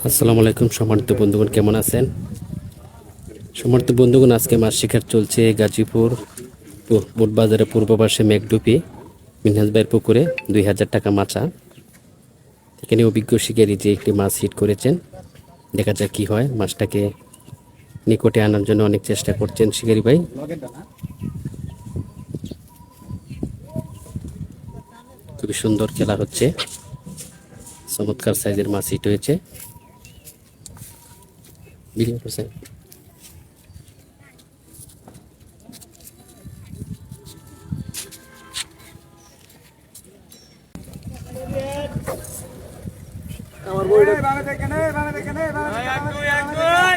আসসালামু আলাইকুম সম্মানিত বন্ধুগণ, কেমন আছেন? সম্মানিত বন্ধুগণ, আজকে মাছ শিকার চলছে গাজীপুর বোটবাজারের পূর্ব পাশে মেঘডুপি মিনহাজ ভাইয়ের পুকুরে। 2000 টাকা মাছা। এখানে অভিজ্ঞ শিকারী যে একটি মাছ হিট করেছেন, দেখা যাক কি হয়। মাছটাকে নিকটে আনার জন্য অনেক চেষ্টা করছেন শিকারী ভাই। খুবই সুন্দর খেলা হচ্ছে, চমৎকার সাইজের মাছ হিট হয়েছে। ভিডিও করছে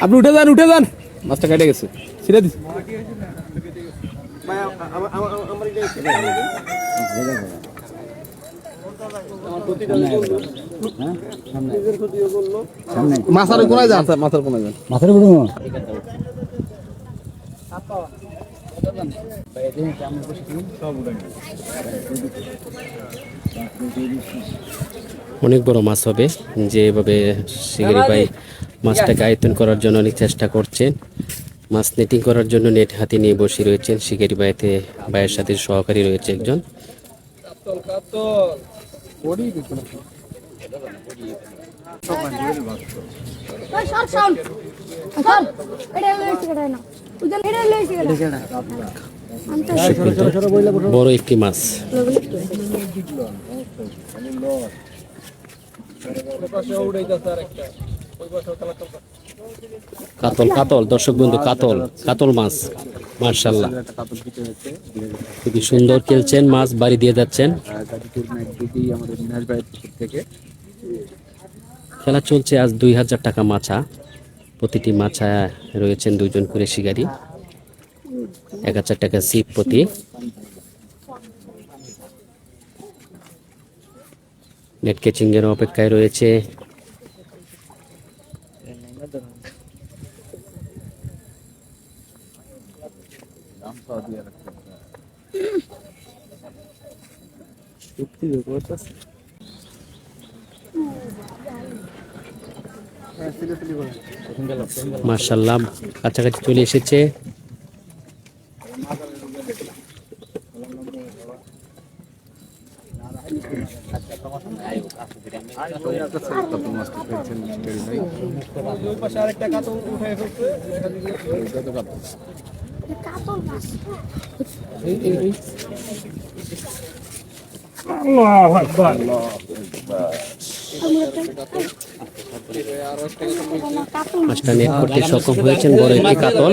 আপনি উঠে যান মাছটা কেটে গেছে, ছিঁড়ে দিস। মাথার কোনায় যান, মাথার কোনায় যান, মাথার অনেক বড় মাছ হবে। যেভাবে শিকারী ভাই মাছটাকে আয়ত্তন করার জন্য অনেক চেষ্টা করছেন। মাছ নেটিং করার জন্য নেট হাতে নিয়ে বসে রয়েছেন শিকারী ভাইয়ের সাথে সহকারী রয়েছে একজন। বড় একটি মাছ, কাতল কাতল দর্শক বন্ধু, কাতল মাছ। মার্শাল্লাহ, খুবই সুন্দর খেলছেন, মাছ বাড়ি দিয়ে যাচ্ছেন। খেলা চলছে আজ 2000 টাকা মাছা। প্রতিটি মাছা রয়েছেন 2 জন করে শিকারী। 1000 টাকা সিপ প্রতি। নেট ক্যাচিং এর অপেক্ষায় রয়েছে মার্শাল্লাহ, কাছাকাছি চলে এসেছে। মাছটা নেট করতে সক্ষম হয়েছেন, বড় একটি কাতল।